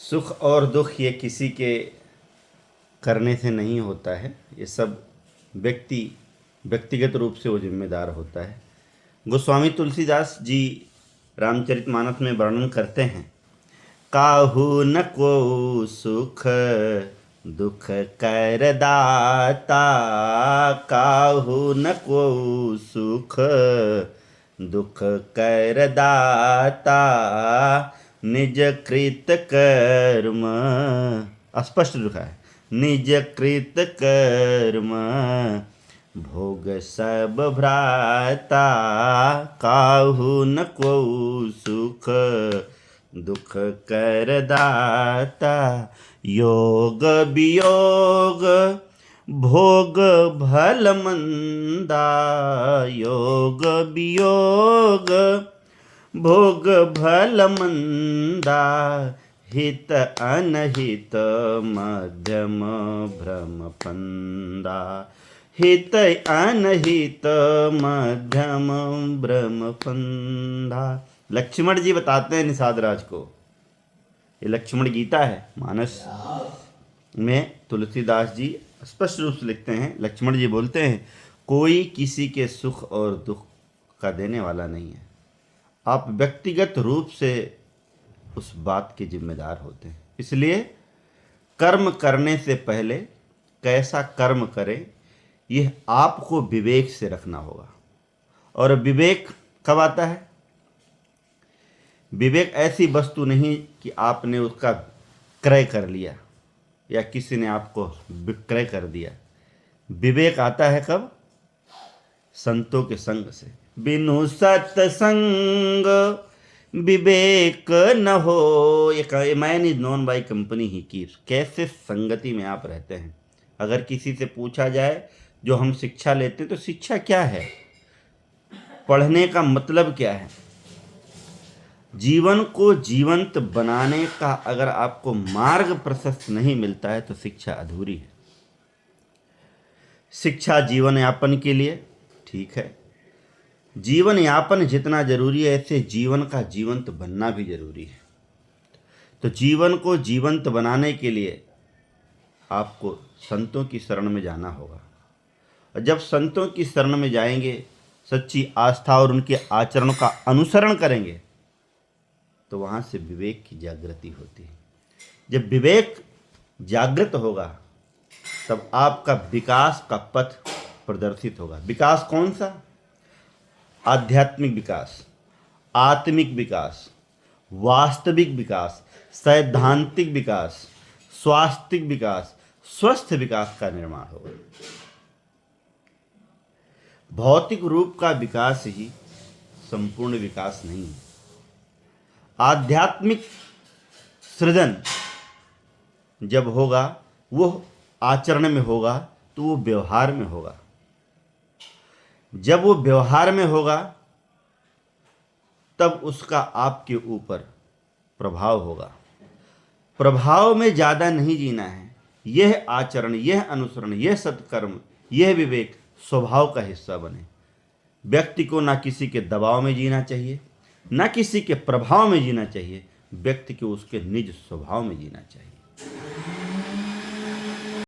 सुख और दुख ये किसी के करने से नहीं होता है। ये सब व्यक्तिगत रूप से वो जिम्मेदार होता है। गोस्वामी तुलसीदास जी रामचरितमानस में वर्णन करते हैं, काहू न को सुख दुख कर दाता, काहू न को सुख दुख कर दाता, निज कृत कर्म, स्पष्ट लिखा है, निज कृत कर्म भोग सब भ्राता, काहू न को सुख दुख कर दाता, योग वियोग भोग भल मंदा, योग वियोग भोग भल मंदा, हित अनहित मध्यम भ्रम फंदा, हित अनहित मध्यम भ्रम फंदा। लक्ष्मण जी बताते हैं निषाद राज को, ये लक्ष्मण गीता है मानस में तुलसीदास जी स्पष्ट रूप से लिखते हैं। लक्ष्मण जी बोलते हैं, कोई किसी के सुख और दुख का देने वाला नहीं है। आप व्यक्तिगत रूप से उस बात के जिम्मेदार होते हैं। इसलिए कर्म करने से पहले कैसा कर्म करें, यह आपको विवेक से रखना होगा। और विवेक कब आता है? विवेक ऐसी वस्तु नहीं कि आपने उसका क्रय कर लिया या किसी ने आपको विक्रय कर दिया। विवेक आता है कब? संतों के संग से। बिनु सत्संग विवेक न हो, ये man is known by company he keeps. कैसे संगति में आप रहते हैं। अगर किसी से पूछा जाए जो हम शिक्षा लेते हैं तो शिक्षा क्या है, पढ़ने का मतलब क्या है, जीवन को जीवंत बनाने का अगर आपको मार्ग प्रशस्त नहीं मिलता है तो शिक्षा अधूरी है। शिक्षा जीवन यापन के लिए ठीक है, जीवन यापन जितना जरूरी है ऐसे जीवन का जीवंत बनना भी जरूरी है। तो जीवन को जीवंत बनाने के लिए आपको संतों की शरण में जाना होगा। और जब संतों की शरण में जाएंगे, सच्ची आस्था और उनके आचरण का अनुसरण करेंगे, तो वहाँ से विवेक की जागृति होती है। जब विवेक जागृत होगा तब आपका विकास का पथ प्रदर्शित होगा। विकास कौन सा? आध्यात्मिक विकास, आत्मिक विकास, वास्तविक विकास, सैद्धांतिक विकास, स्वास्थ्यिक विकास, स्वस्थ विकास का निर्माण होगा। भौतिक रूप का विकास ही संपूर्ण विकास नहीं है। आध्यात्मिक सृजन जब होगा वो आचरण में होगा, तो वो व्यवहार में होगा। जब वो व्यवहार में होगा तब उसका आपके ऊपर प्रभाव होगा। प्रभाव में ज़्यादा नहीं जीना है। यह आचरण, यह अनुसरण, यह सत्कर्म, यह विवेक स्वभाव का हिस्सा बने। व्यक्ति को ना किसी के दबाव में जीना चाहिए, ना किसी के प्रभाव में जीना चाहिए। व्यक्ति को उसके निज स्वभाव में जीना चाहिए।